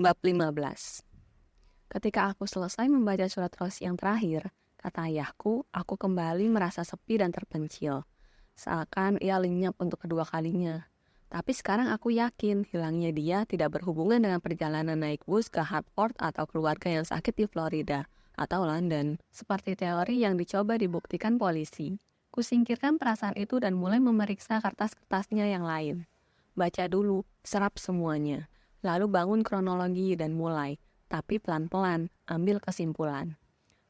Bab 15. Ketika aku selesai membaca surat Rosi yang terakhir, kata ayahku, aku kembali merasa sepi dan terpencil. Seakan ia lenyap untuk kedua kalinya. Tapi sekarang aku yakin hilangnya dia tidak berhubungan dengan perjalanan naik bus ke Hartford atau keluarga yang sakit di Florida atau London, seperti teori yang dicoba dibuktikan polisi. Kusingkirkan perasaan itu dan mulai memeriksa kertas-kertasnya yang lain. Baca dulu, serap semuanya. Lalu bangun kronologi dan mulai, tapi pelan-pelan ambil kesimpulan.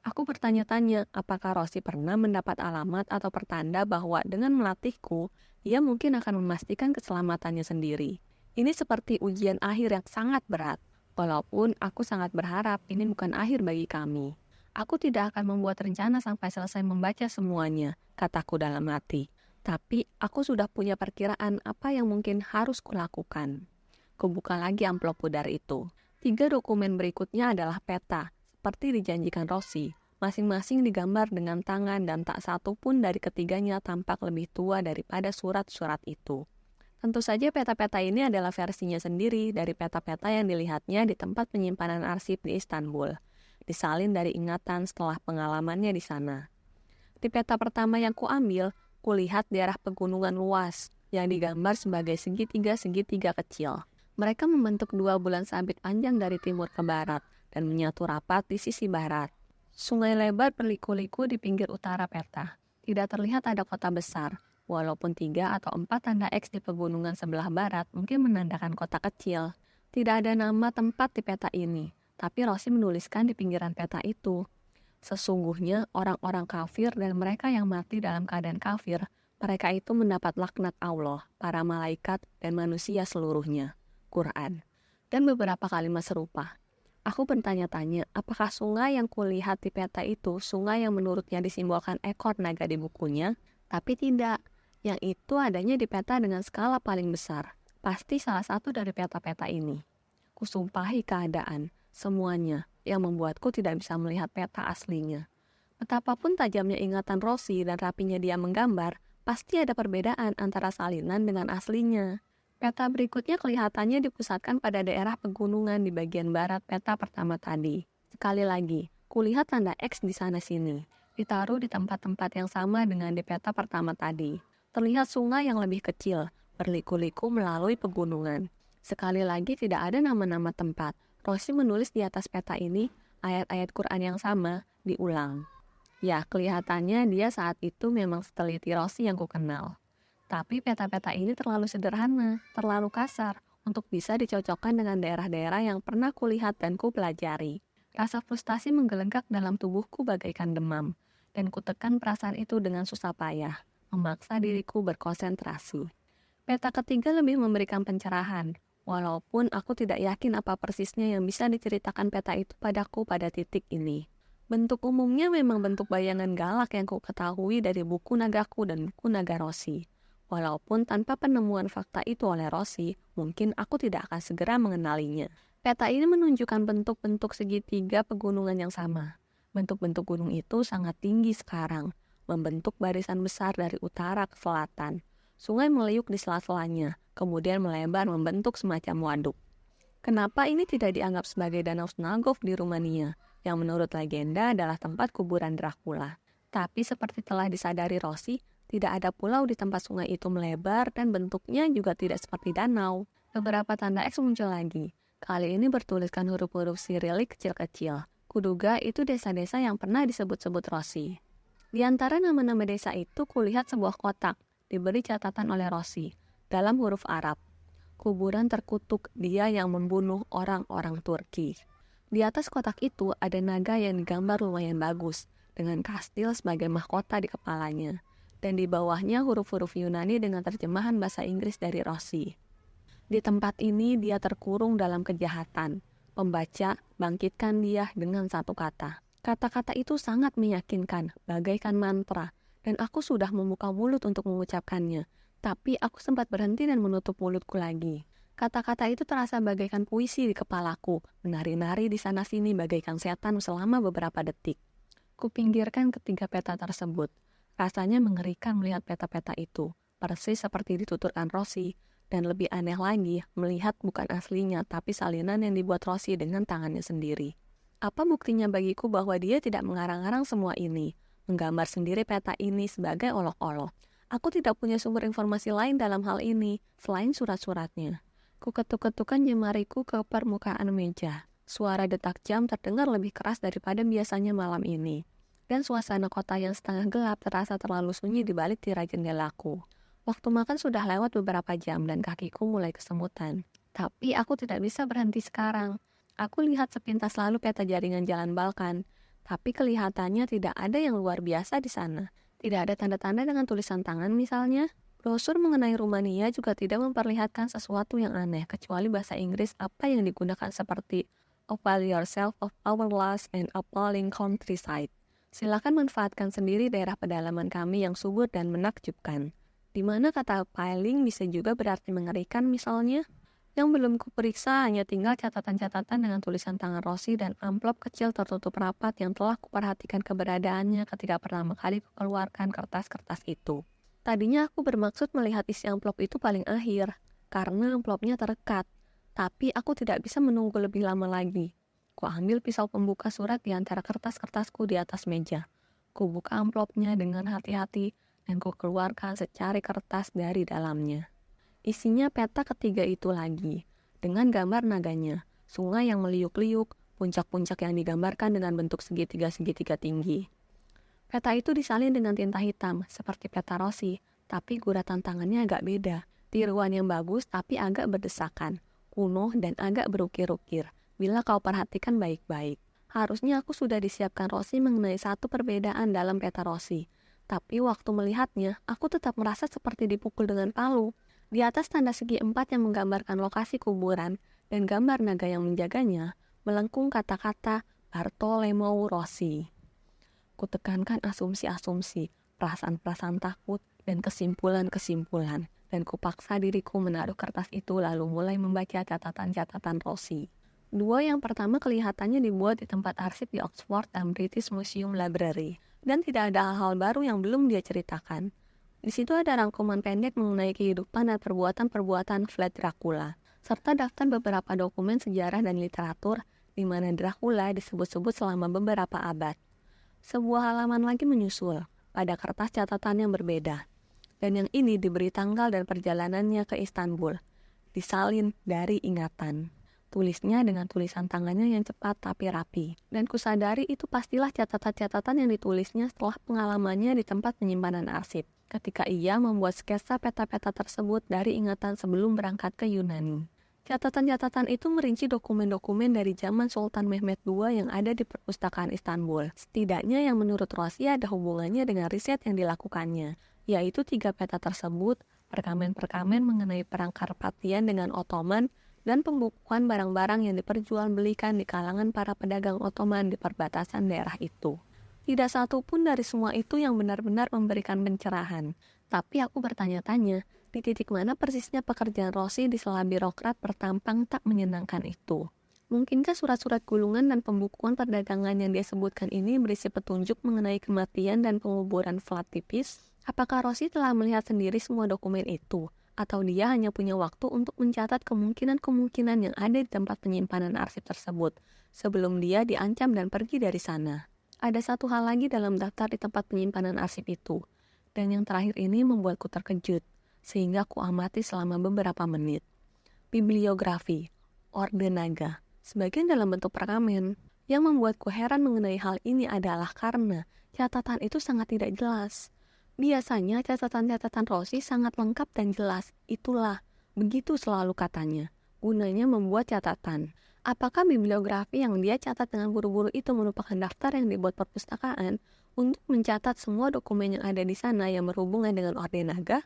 Aku bertanya-tanya apakah Rosi pernah mendapat alamat atau pertanda bahwa dengan melatihku, ia mungkin akan memastikan keselamatannya sendiri. Ini seperti ujian akhir yang sangat berat, walaupun aku sangat berharap ini bukan akhir bagi kami. Aku tidak akan membuat rencana sampai selesai membaca semuanya, kataku dalam hati. Tapi aku sudah punya perkiraan apa yang mungkin harus kulakukan. Kubuka lagi amplop pudar itu. 3 dokumen berikutnya adalah peta, seperti dijanjikan Rosi. Masing-masing digambar dengan tangan dan tak satu pun dari ketiganya tampak lebih tua daripada surat-surat itu. Tentu saja peta-peta ini adalah versinya sendiri dari peta-peta yang dilihatnya di tempat penyimpanan arsip di Istanbul. Disalin dari ingatan setelah pengalamannya di sana. Di peta pertama yang kuambil, kulihat daerah pegunungan luas yang digambar sebagai segitiga-segitiga kecil. Mereka membentuk 2 bulan sabit panjang dari timur ke barat dan menyatu rapat di sisi barat. Sungai lebar berliku-liku di pinggir utara peta. Tidak terlihat ada kota besar, walaupun 3 atau 4 tanda X di pegunungan sebelah barat mungkin menandakan kota kecil. Tidak ada nama tempat di peta ini, tapi Rosi menuliskan di pinggiran peta itu. Sesungguhnya orang-orang kafir dan mereka yang mati dalam keadaan kafir, mereka itu mendapat laknat Allah, para malaikat, dan manusia seluruhnya. Quran, dan beberapa kalimat serupa. Aku bertanya-tanya, apakah sungai yang kulihat di peta itu sungai yang menurutnya disimbolkan ekor naga di bukunya? Tapi tidak. Yang itu adanya di peta dengan skala paling besar. Pasti salah satu dari peta-peta ini. Kusumpahi keadaan, semuanya, yang membuatku tidak bisa melihat peta aslinya. Betapapun tajamnya ingatan Rosi dan rapinya dia menggambar, pasti ada perbedaan antara salinan dengan aslinya. Peta berikutnya kelihatannya dipusatkan pada daerah pegunungan di bagian barat peta pertama tadi. Sekali lagi, kulihat tanda X di sana-sini, ditaruh di tempat-tempat yang sama dengan di peta pertama tadi. Terlihat sungai yang lebih kecil, berliku-liku melalui pegunungan. Sekali lagi tidak ada nama-nama tempat. Rosi menulis di atas peta ini, ayat-ayat Quran yang sama, diulang. Ya, kelihatannya dia saat itu memang seteliti Rosi yang kukenal. Tapi peta-peta ini terlalu sederhana, terlalu kasar, untuk bisa dicocokkan dengan daerah-daerah yang pernah kulihat dan kupelajari. Rasa frustasi menggelegak dalam tubuhku bagaikan demam, dan kutekan perasaan itu dengan susah payah, memaksa diriku berkonsentrasi. Peta ketiga lebih memberikan pencerahan, walaupun aku tidak yakin apa persisnya yang bisa diceritakan peta itu padaku pada titik ini. Bentuk umumnya memang bentuk bayangan galak yang ku ketahui dari buku nagaku dan buku naga Rosi. Walaupun tanpa penemuan fakta itu oleh Rosi, mungkin aku tidak akan segera mengenalinya. Peta ini menunjukkan bentuk-bentuk segitiga pegunungan yang sama. Bentuk-bentuk gunung itu sangat tinggi sekarang, membentuk barisan besar dari utara ke selatan. Sungai meliuk di sela-selanya, kemudian melebar membentuk semacam waduk. Kenapa ini tidak dianggap sebagai danau Snagov di Rumania, yang menurut legenda adalah tempat kuburan Dracula? Tapi seperti telah disadari Rosi, tidak ada pulau di tempat sungai itu melebar dan bentuknya juga tidak seperti danau. Beberapa tanda X muncul lagi. Kali ini bertuliskan huruf-huruf Sirilik kecil-kecil. Kuduga itu desa-desa yang pernah disebut-sebut Rosi. Di antara nama-nama desa itu kulihat sebuah kotak, diberi catatan oleh Rosi, dalam huruf Arab. Kuburan terkutuk, dia yang membunuh orang-orang Turki. Di atas kotak itu ada naga yang digambar lumayan bagus, dengan kastil sebagai mahkota di kepalanya. Dan di bawahnya huruf-huruf Yunani dengan terjemahan bahasa Inggris dari Rosi. Di tempat ini dia terkurung dalam kejahatan. Pembaca, bangkitkan dia dengan satu kata. Kata-kata itu sangat meyakinkan, bagaikan mantra, dan aku sudah membuka mulut untuk mengucapkannya. Tapi aku sempat berhenti dan menutup mulutku lagi. Kata-kata itu terasa bagaikan puisi di kepalaku, menari-nari di sana-sini bagaikan setan selama beberapa detik. Kupinggirkan ketiga peta tersebut. Rasanya mengerikan melihat peta-peta itu, persis seperti dituturkan Rosi, Dan lebih aneh lagi, melihat bukan aslinya, tapi salinan yang dibuat Rosie dengan tangannya sendiri. Apa buktinya bagiku bahwa dia tidak mengarang-arang semua ini, menggambar sendiri peta ini sebagai olok-olok? Aku tidak punya sumber informasi lain dalam hal ini, selain surat-suratnya. Ku ketuk-ketukkan jemariku ke permukaan meja. Suara detak jam terdengar lebih keras daripada biasanya malam ini. Dan suasana kota yang setengah gelap terasa terlalu sunyi di balik tirai jendelaku. Waktu makan sudah lewat beberapa jam dan kakiku mulai kesemutan. Tapi aku tidak bisa berhenti sekarang. Aku lihat sepintas lalu peta jaringan Jalan Balkan, tapi kelihatannya tidak ada yang luar biasa di sana. Tidak ada tanda-tanda dengan tulisan tangan misalnya. Brosur mengenai Rumania juga tidak memperlihatkan sesuatu yang aneh, kecuali bahasa Inggris apa yang digunakan seperti "Avail yourself of our last and appalling countryside." Silakan manfaatkan sendiri daerah pedalaman kami yang subur dan menakjubkan. Di mana kata piling bisa juga berarti mengerikan misalnya. Yang belum kuperiksa hanya tinggal catatan-catatan dengan tulisan tangan Rosie dan amplop kecil tertutup rapat yang telah kuperhatikan keberadaannya ketika pertama kali kukeluarkan kertas-kertas itu. Tadinya aku bermaksud melihat isi amplop itu paling akhir, karena amplopnya terekat. Tapi aku tidak bisa menunggu lebih lama lagi. Ku ambil pisau pembuka surat di antara kertas-kertasku di atas meja. Ku buka amplopnya dengan hati-hati dan ku keluarkan secari kertas dari dalamnya. Isinya peta ketiga itu lagi, dengan gambar naganya, sungai yang meliuk-liuk, puncak-puncak yang digambarkan dengan bentuk segitiga-segitiga tinggi. Peta itu disalin dengan tinta hitam, seperti peta Rosie, tapi guratan tangannya agak beda. Tiruan yang bagus tapi agak berdesakan, kuno dan agak berukir-ukir, bila kau perhatikan baik-baik. Harusnya aku sudah disiapkan Rosie mengenai satu perbedaan dalam peta Rosie. Tapi waktu melihatnya, aku tetap merasa seperti dipukul dengan palu. Di atas tanda segi 4 yang menggambarkan lokasi kuburan dan gambar naga yang menjaganya, melengkung kata-kata Bartolomeo Rossi. Kutekankan asumsi-asumsi, perasaan-perasaan takut, dan kesimpulan-kesimpulan, dan kupaksa diriku menaruh kertas itu lalu mulai membaca catatan-catatan Rossi. Dua yang pertama kelihatannya dibuat di tempat arsip di Oxford dan British Museum Library, dan tidak ada hal-hal baru yang belum dia ceritakan. Di situ ada rangkuman pendek mengenai kehidupan dan perbuatan-perbuatan Vlad Dracula, serta daftar beberapa dokumen sejarah dan literatur di mana Dracula disebut-sebut selama beberapa abad. Sebuah halaman lagi menyusul, pada kertas catatan yang berbeda, dan yang ini diberi tanggal dan perjalanannya ke Istanbul, disalin dari ingatan. Tulisnya dengan tulisan tangannya yang cepat tapi rapi, dan kusadari itu pastilah catatan-catatan yang ditulisnya setelah pengalamannya di tempat penyimpanan arsip, ketika ia membuat sketsa peta-peta tersebut dari ingatan sebelum berangkat ke Yunani. Catatan-catatan itu merinci dokumen-dokumen dari zaman Sultan Mehmed II yang ada di perpustakaan Istanbul. Setidaknya yang menurut Rosie ada hubungannya dengan riset yang dilakukannya, yaitu 3 peta tersebut, perkamen-perkamen mengenai perang Karpatian dengan Ottoman, dan pembukuan barang-barang yang diperjualbelikan di kalangan para pedagang Ottoman di perbatasan daerah itu. Tidak satu pun dari semua itu yang benar-benar memberikan pencerahan. Tapi aku bertanya-tanya, di titik mana persisnya pekerjaan Rosie di sela birokrat bertampang tak menyenangkan itu? Mungkinkah surat-surat gulungan dan pembukuan perdagangan yang dia sebutkan ini berisi petunjuk mengenai kematian dan penguburan Vlad Tipis? Apakah Rosie telah melihat sendiri semua dokumen itu? Atau dia hanya punya waktu untuk mencatat kemungkinan-kemungkinan yang ada di tempat penyimpanan arsip tersebut sebelum dia diancam dan pergi dari sana? Ada satu hal lagi dalam daftar di tempat penyimpanan arsip itu, dan yang terakhir ini membuatku terkejut, sehingga ku amati selama beberapa menit. Bibliografi, Orde Naga, sebagian dalam bentuk perkamen. Yang membuatku heran mengenai hal ini adalah karena catatan itu sangat tidak jelas. Biasanya catatan-catatan Rosie sangat lengkap dan jelas. Itulah, begitu selalu katanya. Gunanya membuat catatan. Apakah bibliografi yang dia catat dengan buru-buru itu merupakan daftar yang dibuat perpustakaan untuk mencatat semua dokumen yang ada di sana yang berhubungan dengan Orde Naga?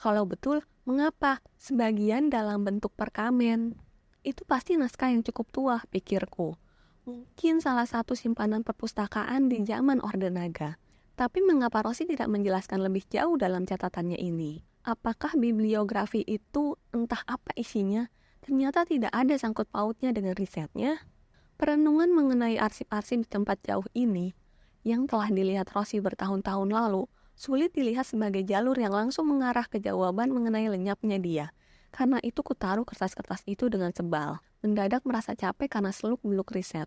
Kalau betul, mengapa sebagian dalam bentuk perkamen? Itu pasti naskah yang cukup tua, pikirku. Mungkin salah satu simpanan perpustakaan di zaman Orde Naga. Tapi mengapa Rosie tidak menjelaskan lebih jauh dalam catatannya ini? Apakah bibliografi itu entah apa isinya, ternyata tidak ada sangkut pautnya dengan risetnya? Perenungan mengenai arsip-arsip di tempat jauh ini, yang telah dilihat Rosie bertahun-tahun lalu, sulit dilihat sebagai jalur yang langsung mengarah ke jawaban mengenai lenyapnya dia. Karena itu kutaruh kertas-kertas itu dengan sebal. Mendadak merasa capek karena seluk-beluk riset.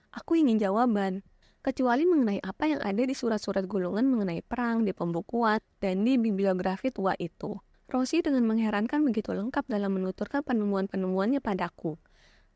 Aku ingin jawaban, kecuali mengenai apa yang ada di surat-surat gulungan mengenai perang, di pembukuan, dan di bibliografi tua itu. Rosie dengan mengherankan begitu lengkap dalam menuturkan penemuan-penemuannya padaku.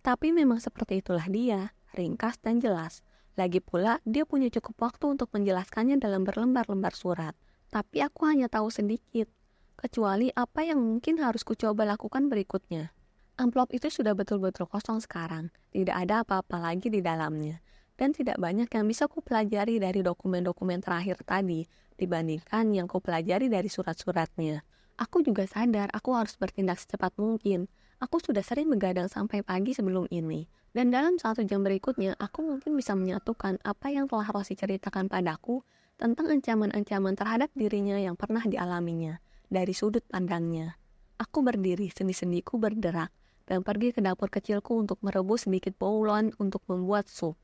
Tapi memang seperti itulah dia, ringkas dan jelas. Lagi pula, dia punya cukup waktu untuk menjelaskannya dalam berlembar-lembar surat. Tapi aku hanya tahu sedikit, kecuali apa yang mungkin harus kucoba lakukan berikutnya. Amplop itu sudah betul-betul kosong sekarang, tidak ada apa-apa lagi di dalamnya. Dan tidak banyak yang bisa kupelajari dari dokumen-dokumen terakhir tadi, dibandingkan yang kupelajari dari surat-suratnya. Aku juga sadar aku harus bertindak secepat mungkin. Aku sudah sering begadang sampai pagi sebelum ini. Dan dalam 1 jam berikutnya, aku mungkin bisa menyatukan apa yang telah Rosie ceritakan padaku tentang ancaman-ancaman terhadap dirinya yang pernah dialaminya, dari sudut pandangnya. Aku berdiri, sendi-sendiku berderak, dan pergi ke dapur kecilku untuk merebus sedikit bouillon untuk membuat sup.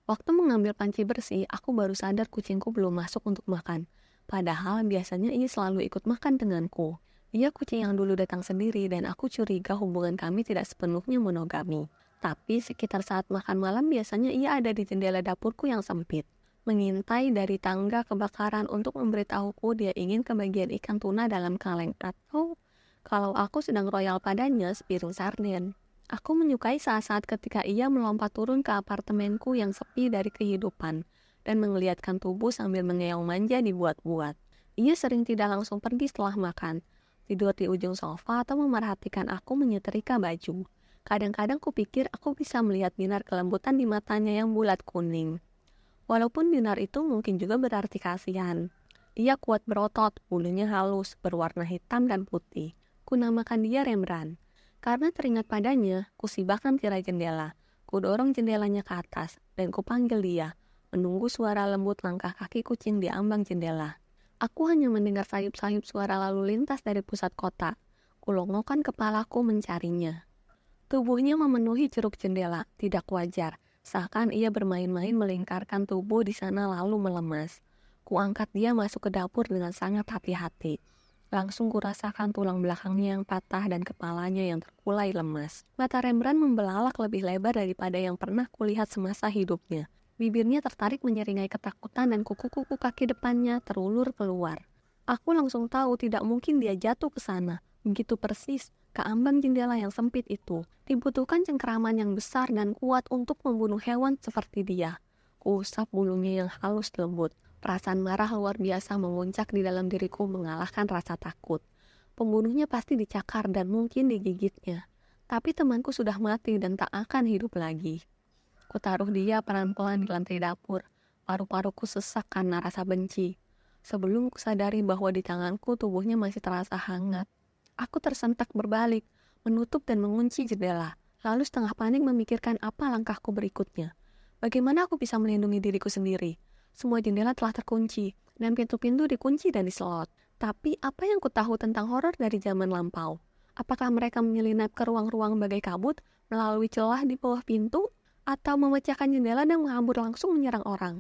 Waktu mengambil panci bersih, aku baru sadar kucingku belum masuk untuk makan. Padahal biasanya ia selalu ikut makan denganku. Dia kucing yang dulu datang sendiri dan aku curiga hubungan kami tidak sepenuhnya monogami. Tapi sekitar saat makan malam biasanya ia ada di jendela dapurku yang sempit, mengintai dari tangga kebakaran untuk memberitahuku dia ingin kebagian ikan tuna dalam kaleng atau kalau aku sedang royal padanya sepiring sarden. Aku menyukai saat-saat ketika ia melompat turun ke apartemenku yang sepi dari kehidupan dan mengeliatkan tubuh sambil mengeong manja dibuat-buat. Ia sering tidak langsung pergi setelah makan, tidur di ujung sofa atau memerhatikan aku menyetrika baju. Kadang-kadang kupikir aku bisa melihat binar kelembutan di matanya yang bulat kuning. Walaupun binar itu mungkin juga berarti kasihan. Ia kuat berotot, bulunya halus, berwarna hitam dan putih. Kunamakan dia Rembrandt. Karena teringat padanya, kusibakkan tirai jendela. Kudorong jendelanya ke atas, dan kupanggil dia, menunggu suara lembut langkah kaki kucing di ambang jendela. Aku hanya mendengar sayup-sayup suara lalu lintas dari pusat kota. Kulongokkan kepalaku mencarinya. Tubuhnya memenuhi ceruk jendela, tidak wajar. Seakan ia bermain-main melingkarkan tubuh di sana lalu melemas. Kuangkat dia masuk ke dapur dengan sangat hati-hati. Langsung kurasakan tulang belakangnya yang patah dan kepalanya yang terkulai lemas. Mata Rembrandt membelalak lebih lebar daripada yang pernah kulihat semasa hidupnya. Bibirnya tertarik menyeringai ketakutan dan kuku-kuku kaki depannya terulur keluar. Aku langsung tahu tidak mungkin dia jatuh ke sana. Begitu persis, ke ambang jendela yang sempit itu. Dibutuhkan cengkeraman yang besar dan kuat untuk membunuh hewan seperti dia. Kuusap bulunya yang halus lembut. Perasaan marah luar biasa memuncak di dalam diriku mengalahkan rasa takut. Pembunuhnya pasti dicakar dan mungkin digigitnya. Tapi temanku sudah mati dan tak akan hidup lagi. Kutaruh dia pelan-pelan di lantai dapur. Paru-paruku sesak karena rasa benci. Sebelum kusadari bahwa di tanganku tubuhnya masih terasa hangat. Aku tersentak berbalik, menutup dan mengunci jendela. Lalu setengah panik memikirkan apa langkahku berikutnya. Bagaimana aku bisa melindungi diriku sendiri? Semua jendela telah terkunci, dan pintu-pintu dikunci dan diselot. Tapi apa yang kutahu tentang horor dari zaman lampau? Apakah mereka menyelinap ke ruang-ruang bagai kabut, melalui celah di bawah pintu, atau memecahkan jendela dan menghambur langsung menyerang orang?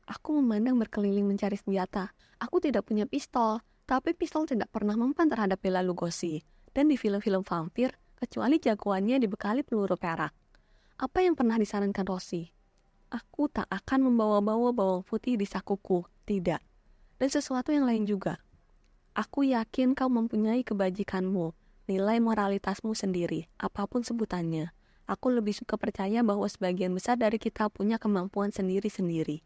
Aku memandang berkeliling mencari senjata. Aku tidak punya pistol, tapi pistol tidak pernah mempan terhadap Bela Lugosi. Dan di film-film vampir, kecuali jagoannya dibekali peluru perak. Apa yang pernah disarankan Rosie? Aku tak akan membawa-bawa bawang putih di sakuku, tidak. Dan sesuatu yang lain juga. Aku yakin kau mempunyai kebajikanmu, nilai moralitasmu sendiri, apapun sebutannya. Aku lebih suka percaya bahwa sebagian besar dari kita punya kemampuan sendiri-sendiri.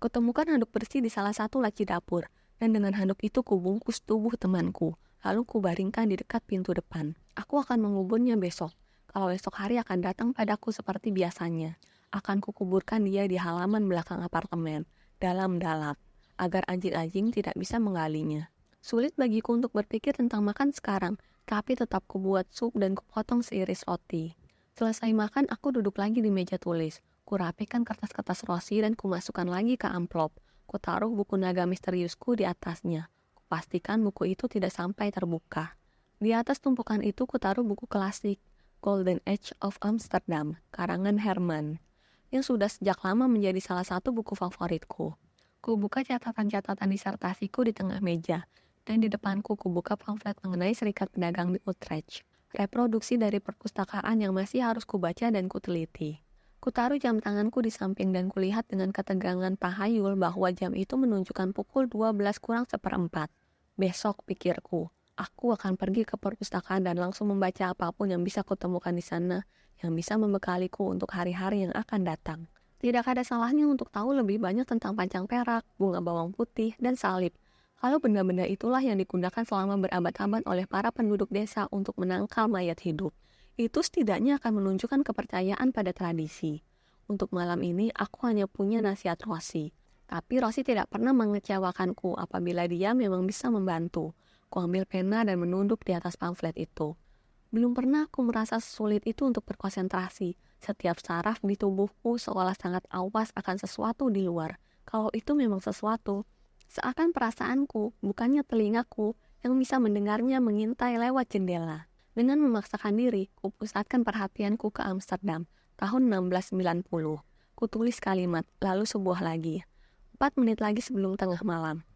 Kutemukan handuk bersih di salah satu laci dapur, dan dengan handuk itu kubungkus tubuh temanku, lalu kubaringkan di dekat pintu depan. Aku akan menguburnya besok. Kalau esok hari akan datang padaku seperti biasanya. Akan kukuburkan dia di halaman belakang apartemen, dalam-dalam, agar anjing-anjing tidak bisa menggalinya. Sulit bagiku untuk berpikir tentang makan sekarang, tapi tetap kubuat sup dan kupotong seiris roti. Selesai makan, aku duduk lagi di meja tulis. Kurapikan kertas-kertas Rosie dan kumasukkan lagi ke amplop. Kutaruh buku naga misteriusku di atasnya. Kupastikan buku itu tidak sampai terbuka. Di atas tumpukan itu kutaruh buku klasik, Golden Age of Amsterdam, karangan Herman, yang sudah sejak lama menjadi salah satu buku favoritku. Kubuka catatan-catatan disertasiku di tengah meja, dan di depanku kubuka pamflet mengenai serikat pedagang di Utrecht. reproduksi dari perpustakaan yang masih harus kubaca dan kuteliti. Kutaruh jam tanganku di samping dan kulihat dengan ketegangan tahayul bahwa jam itu menunjukkan pukul 12 kurang seperempat. Besok, pikirku, aku akan pergi ke perpustakaan dan langsung membaca apapun yang bisa kutemukan di sana, yang bisa membekaliku untuk hari-hari yang akan datang. Tidak ada salahnya untuk tahu lebih banyak tentang pancang perak, bunga bawang putih, dan salib. Kalau benda-benda itulah yang digunakan selama berabad-abad oleh para penduduk desa untuk menangkal mayat hidup, itu setidaknya akan menunjukkan kepercayaan pada tradisi. Untuk malam ini, aku hanya punya nasihat Rosi. Tapi Rosi tidak pernah mengecewakanku apabila dia memang bisa membantu. Kuambil pena dan menunduk di atas pamflet itu. Belum pernah aku merasa sulit itu untuk berkonsentrasi. Setiap saraf di tubuhku seolah sangat awas akan sesuatu di luar. Kalau itu memang sesuatu, seakan perasaanku, bukannya telingaku, yang bisa mendengarnya mengintai lewat jendela. Dengan memaksakan diri, kupusatkan perhatianku ke Amsterdam, tahun 1690. Kutulis kalimat, lalu sebuah lagi. 4 menit lagi sebelum tengah malam.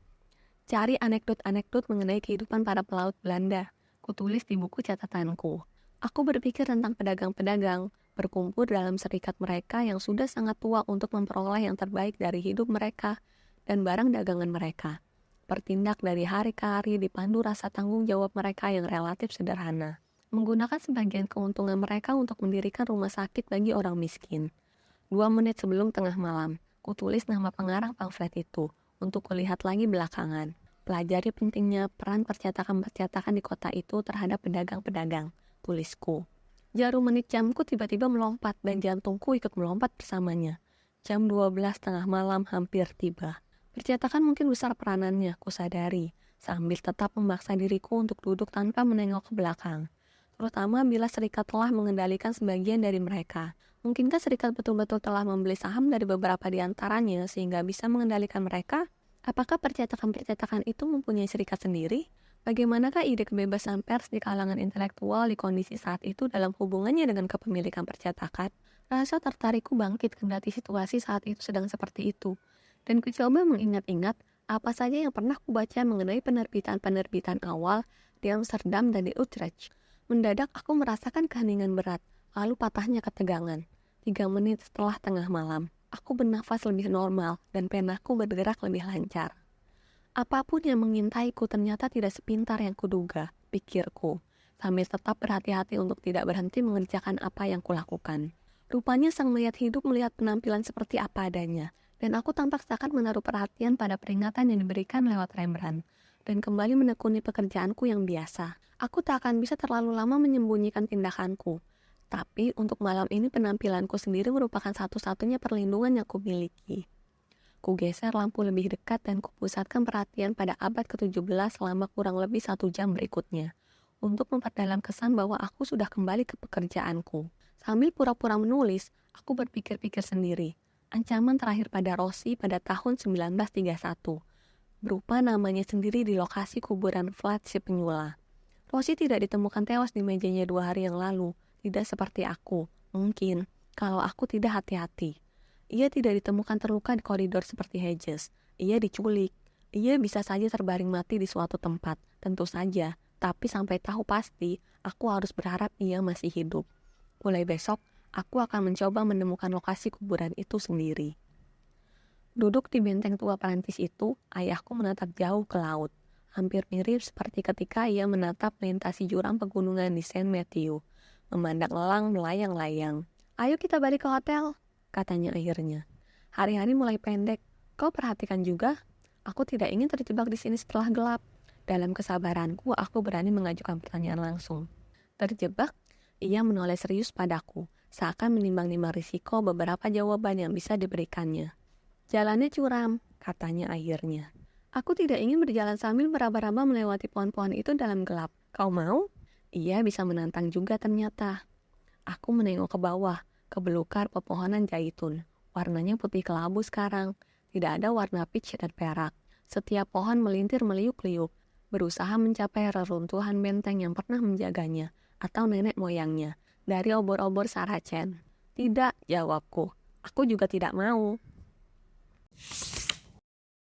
Cari anekdot-anekdot mengenai kehidupan para pelaut Belanda. Kutulis di buku catatanku. Aku berpikir tentang pedagang-pedagang, berkumpul dalam serikat mereka yang sudah sangat tua untuk memperoleh yang terbaik dari hidup mereka dan barang dagangan mereka. Bertindak dari hari ke hari dipandu rasa tanggung jawab mereka yang relatif sederhana. Menggunakan sebagian keuntungan mereka untuk mendirikan rumah sakit bagi orang miskin. 2 menit sebelum tengah malam, kutulis nama pengarang pamflet itu untuk kulihat lagi belakangan. Pelajari pentingnya peran percetakan-percetakan di kota itu terhadap pedagang-pedagang, tulisku. Jarum menit jamku tiba-tiba melompat dan jantungku ikut melompat bersamanya. Jam 12 tengah malam hampir tiba. Percetakan mungkin besar peranannya, kusadari, sambil tetap memaksa diriku untuk duduk tanpa menengok ke belakang. Terutama bila serikat telah mengendalikan sebagian dari mereka. Mungkinkah serikat betul-betul telah membeli saham dari beberapa di antaranya sehingga bisa mengendalikan mereka? Apakah percetakan-percetakan itu mempunyai serikat sendiri? Bagaimanakah ide kebebasan pers di kalangan intelektual di kondisi saat itu dalam hubungannya dengan kepemilikan percetakan? Rasa tertarikku bangkit kendati situasi saat itu sedang seperti itu. Dan kucoba mengingat-ingat apa saja yang pernah kubaca mengenai penerbitan-penerbitan awal di Amsterdam dan di Utrecht. Mendadak aku merasakan keheningan berat, lalu patahnya ketegangan. 3 menit setelah tengah malam, aku bernafas lebih normal dan penaku bergerak lebih lancar. Apapun yang mengintaiku ternyata tidak sepintar yang kuduga, pikirku, sambil tetap berhati-hati untuk tidak berhenti mengerjakan apa yang kulakukan. Rupanya sang mayat hidup melihat penampilan seperti apa adanya, dan aku tampak seakan menaruh perhatian pada peringatan yang diberikan lewat Rembrandt, dan kembali menekuni pekerjaanku yang biasa. Aku tak akan bisa terlalu lama menyembunyikan tindakanku, tapi untuk malam ini penampilanku sendiri merupakan satu-satunya perlindungan yang kumiliki. Kugeser lampu lebih dekat dan kupusatkan perhatian pada abad ke-17 selama kurang lebih 1 jam berikutnya, untuk memperdalam kesan bahwa aku sudah kembali ke pekerjaanku. Sambil pura-pura menulis, aku berpikir-pikir sendiri. Ancaman terakhir pada Rosi pada tahun 1931, berupa namanya sendiri di lokasi kuburan Flat si Penyula. Rosi tidak ditemukan tewas di mejanya 2 hari yang lalu, tidak seperti aku, mungkin, kalau aku tidak hati-hati. Ia tidak ditemukan terluka di koridor seperti Hedges. Ia diculik. Ia bisa saja terbaring mati di suatu tempat, tentu saja, tapi sampai tahu pasti, aku harus berharap ia masih hidup. Mulai besok, aku akan mencoba menemukan lokasi kuburan itu sendiri. Duduk di benteng tua Perancis itu, ayahku menatap jauh ke laut. Hampir mirip seperti ketika ia menatap melintasi jurang pegunungan di Saint Matthew, memandang elang melayang-layang. "Ayo kita balik ke hotel," katanya akhirnya. "Hari-hari mulai pendek. Kau perhatikan juga, aku tidak ingin terjebak di sini setelah gelap." Dalam kesabaranku, aku berani mengajukan pertanyaan langsung. "Terjebak?" Ia menoleh serius padaku, seakan menimbang-nimbang risiko beberapa jawaban yang bisa diberikannya. "Jalannya curam," katanya akhirnya. "Aku tidak ingin berjalan sambil meraba-raba melewati pohon-pohon itu dalam gelap. Kau mau?" Ia bisa menantang juga ternyata. Aku menengok ke bawah, ke belukar pepohonan zaitun. Warnanya putih kelabu sekarang. Tidak ada warna peach dan perak. Setiap pohon melintir meliuk-liuk, berusaha mencapai reruntuhan benteng yang pernah menjaganya, atau nenek moyangnya, dari obor-obor Saracen. "Tidak," jawabku. "Aku juga tidak mau."